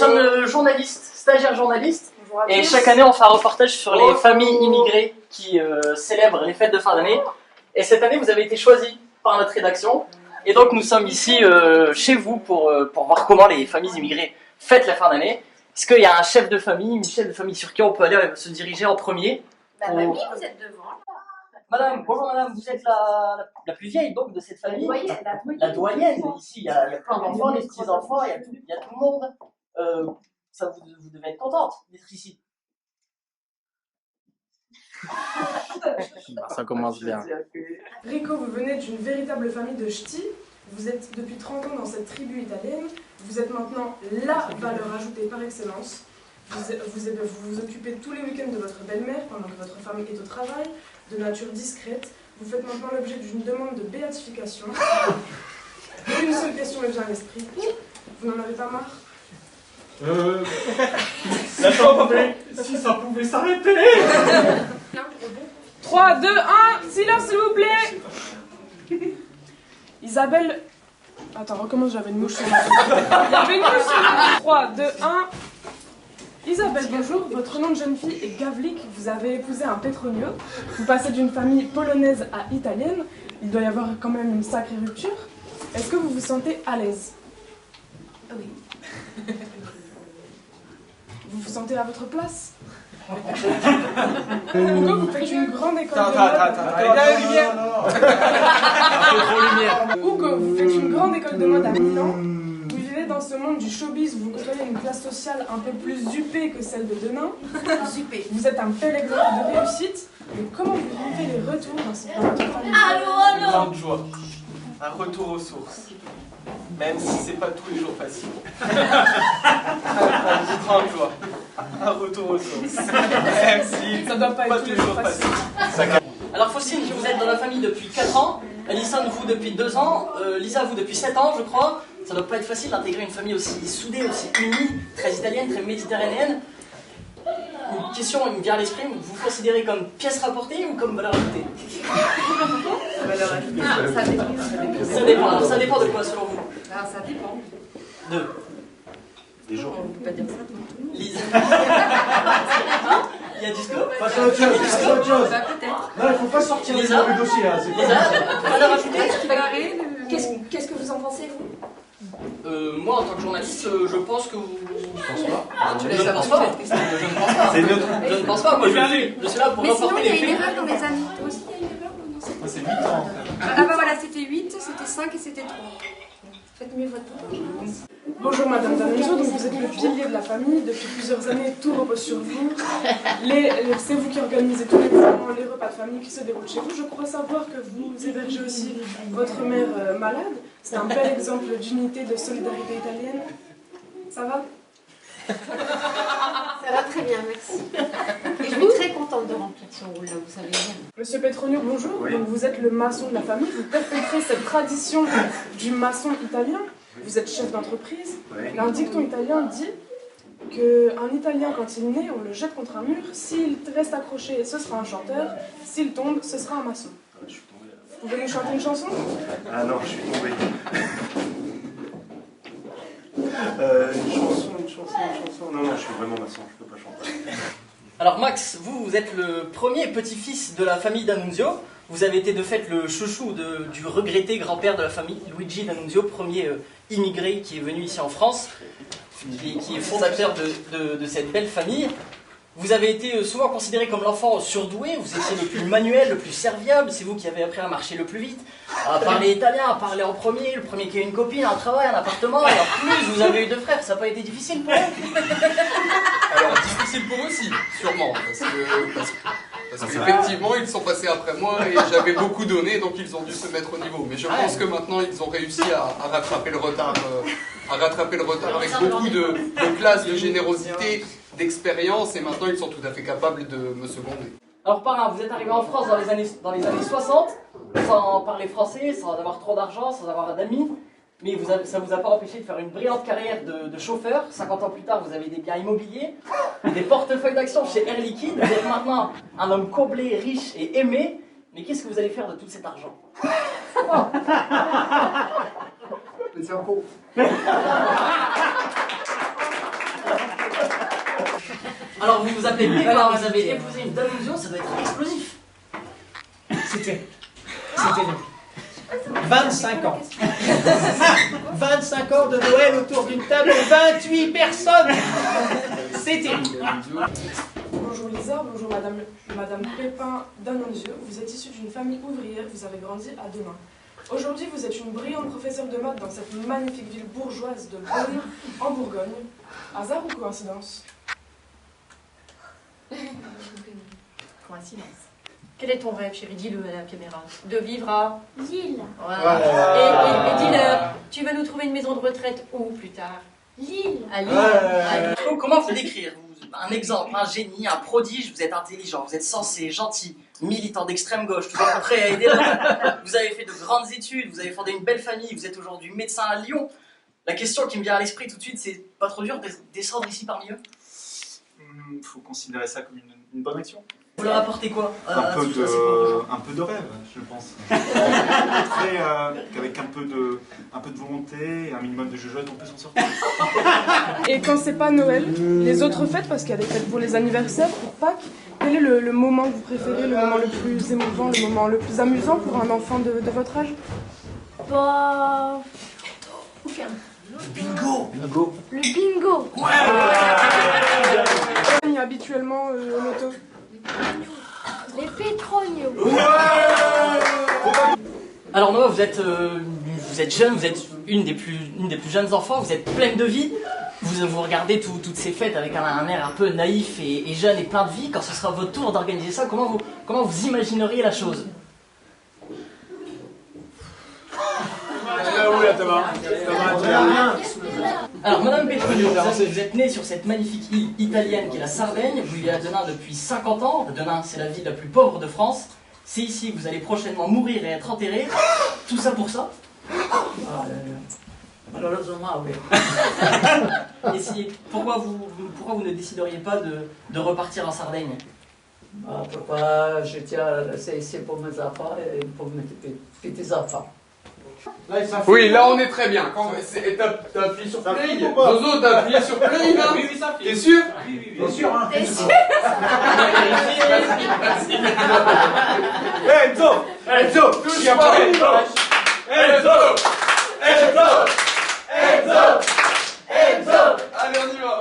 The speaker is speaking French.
sommes journalistes, stagiaires journalistes, et chaque année on fait un reportage sur les familles immigrées qui célèbrent les fêtes de fin d'année. Et cette année vous avez été choisis par notre rédaction, et donc nous sommes ici chez vous pour voir comment les familles immigrées fêtent la fin d'année. Est-ce qu'il y a un chef de famille, une chef de famille sur qui on peut aller se diriger en premier? Bah oui, vous êtes devant. Madame, bonjour madame, vous êtes la plus vieille donc de cette famille. La doyenne. Ici, il y a plein d'enfants, des petits-enfants, il y a tout le monde. Vous devez être contente d'être ici. Ça commence bien. Rico, vous venez d'une véritable famille de ch'tis. Vous êtes depuis 30 ans dans cette tribu italienne. Vous êtes maintenant la valeur ajoutée par excellence. Vous vous occupez tous les week-ends de votre belle-mère pendant que votre femme est au travail, de nature discrète. Vous faites maintenant l'objet d'une demande de béatification. Une seule question me vient à l'esprit. Vous n'en avez pas marre? Si ça pouvait s'arrêter. 3, 2, 1, silence s'il vous plaît. Isabelle... Attends, recommence, j'avais une mouche sur ma tête. Il y avait une mouche sur ma tête. 3, 2, 1... Isabelle, bonjour. Votre nom de jeune fille est Gavlik. Vous avez épousé un Petronio. Vous passez d'une famille polonaise à italienne. Il doit y avoir quand même une sacrée rupture. Est-ce que vous vous sentez à l'aise? Oui. Vous vous sentez à votre place? Hugo, vous faites une grande école de mode. Hugo, vous faites une grande école de mode à Milan. Vous vivez dans ce monde du showbiz, vous côtoyez une classe sociale un peu plus huppée que celle de demain. Vous êtes un bel exemple de réussite. Mais comment vous vivez les retours dans cette famille? Allô. Une grande joie. Un retour aux sources. Même si c'est pas tous les jours facile. Une grande joie. Un retour aux sources. Même si ça doit pas être tous les jours facile. Alors Faustine, vous êtes dans la famille depuis 4 ans, Alison, vous depuis 2 ans, Lisa, vous depuis 7 ans je crois. Ça doit pas être facile d'intégrer une famille aussi soudée, aussi unie, très italienne, très méditerranéenne. Une question qui me vient à l'esprit, vous vous considérez comme pièce rapportée ou comme valeur ajoutée? Valeur ajoutée. Ça dépend. Ça dépend. Alors ça dépend de quoi selon vous? Alors ça dépend. Des jours. On peut pas dire ça tout le monde. Lisa. Il y a disco? Passe à autre chose. Bah peut-être. Non, il faut pas sortir les Lisa. du dossier là. Lisa, valeur ajoutée? Qu'est-ce que vous en pensez, vous? Moi en tant que journaliste, je pense que vous... Je pense pas. Tu Je laisses ne pense pas. Je ne pense pas. C'est neutre. Je ne pense pas. Moi je suis là pour Mais sinon, rapporter il y a les une faits. erreur dans les années. Toi aussi, il y a une erreur ou non? C'est 8 ans. Ah bah voilà, c'était 8, c'était 5 et c'était 3. Faites mieux votre boulot. Bonjour Madame D'Annunzio, donc vous êtes le pilier de la famille. Depuis plusieurs années, tout repose sur vous. C'est vous qui organisez tous les événements, les repas de famille qui se déroulent chez vous. Je crois savoir que vous hébergez aussi votre mère malade. C'est un bel exemple d'unité, de solidarité italienne. Ça va? Ça va très bien, merci. Et je suis très contente de remplir ce rôle-là, vous savez bien. Monsieur Petronio, bonjour. Oui. Donc vous êtes le maçon de la famille. Vous perpétrez cette tradition du maçon italien. Vous êtes chef d'entreprise. Oui. Un dicton italien dit qu'un Italien, quand il naît, on le jette contre un mur. S'il reste accroché, ce sera un chanteur. S'il tombe, ce sera un maçon. Je suis tombé là. Vous pouvez nous chanter une chanson? Ah non, je suis tombé. Une chanson. Non, je suis vraiment maçon, je peux pas chanter. Alors Max, vous êtes le premier petit-fils de la famille D'Annunzio. Vous avez été de fait le chouchou du regretté grand-père de la famille, Luigi D'Annunzio, premier immigré qui est venu ici en France, qui est fondateur de cette belle famille. Vous avez été souvent considéré comme l'enfant surdoué, vous étiez le plus manuel, le plus serviable, c'est vous qui avez appris à marcher le plus vite, à parler italien, à parler en premier, le premier qui a eu une copine, un travail, un appartement, et en plus vous avez eu 2 frères, ça n'a pas été difficile pour vous? Alors, difficile pour eux aussi, sûrement, parce qu'effectivement, ils sont passés après moi et j'avais beaucoup donné, donc ils ont dû se mettre au niveau. Mais je pense que maintenant, ils ont réussi à rattraper le retard, avec beaucoup de classe, de générosité, d'expérience, et maintenant, ils sont tout à fait capables de me seconder. Alors parrain, vous êtes arrivé en France dans les années 60, sans parler français, sans avoir trop d'argent, sans avoir d'amis, mais ça ne vous a pas empêché de faire une brillante carrière de chauffeur. 50 ans plus tard, vous avez des biens immobiliers, des portefeuilles d'actions chez Air Liquide, vous êtes maintenant un homme comblé, riche et aimé, mais qu'est-ce que vous allez faire de tout cet argent? Les impôts. Alors vous vous appelez Pépin, vous avez épousé une D'Annunzio, ça doit être explosif. C'était 25 ans. 25 ans de Noël autour d'une table de 28 personnes. C'est terrible. Bonjour Lisa, bonjour Madame Pépin d'Annunzio. Vous êtes issue d'une famille ouvrière, vous avez grandi à Denain. Aujourd'hui, vous êtes une brillante professeure de maths dans cette magnifique ville bourgeoise de Beaune, en Bourgogne. Hasard ou coïncidence? Coïncidence. Quel est ton rêve, chérie? Dis-le à la caméra. De vivre à Lille. Voilà. Et dis-leur, tu vas nous trouver une maison de retraite où plus tard? Lille. À Lille. Comment vous décrire? Un exemple, un génie, un prodige, vous êtes intelligent, vous êtes sensé, gentil, militant d'extrême gauche, toujours prêt à aider l'autre. Vous avez fait de grandes études, vous avez fondé une belle famille, vous êtes aujourd'hui médecin à Lyon. La question qui me vient à l'esprit tout de suite, c'est pas trop dur de descendre ici parmi eux? Faut considérer ça comme une bonne action. Vous leur apportez quoi? Un peu de rêve, je pense. Après, qu'avec un peu de volonté et un minimum de jugeote, on peut s'en sortir. Et quand c'est pas Noël, les autres fêtes, parce qu'il y a des fêtes pour les anniversaires, pour Pâques, quel est le moment que vous préférez, le moment le plus émouvant, le moment le plus amusant pour un enfant de votre âge? Bah... Bingo! Le bingo. Il y a habituellement au loto. Les pétrognos. Alors Noah, vous êtes jeune, vous êtes une des plus jeunes enfants, vous êtes pleine de vie. Vous regardez toutes ces fêtes avec un air un peu naïf et jeune et plein de vie. Quand ce sera votre tour d'organiser ça, comment vous imagineriez la chose? Alors, Madame Petronio, vous êtes née sur cette magnifique île italienne qui est la Sardaigne. Vous vivez à Denain depuis 50 ans. Denain, c'est la ville la plus pauvre de France. C'est ici que vous allez prochainement mourir et être enterré. Tout ça pour ça? Malheureusement, oui. Et pourquoi vous ne décideriez pas de repartir en Sardaigne? Pourquoi je tiens, c'est pour mes enfants et pour mes petits-enfants. Oui, là on est très bien. T'as appuyé sur play? Zozo, t'as appuyé sur play là? Oui, ça fait. T'es sûr? Bien sûr, hein. T'es sûr? Enzo, Touche pas! Enzo! Allez, on y va!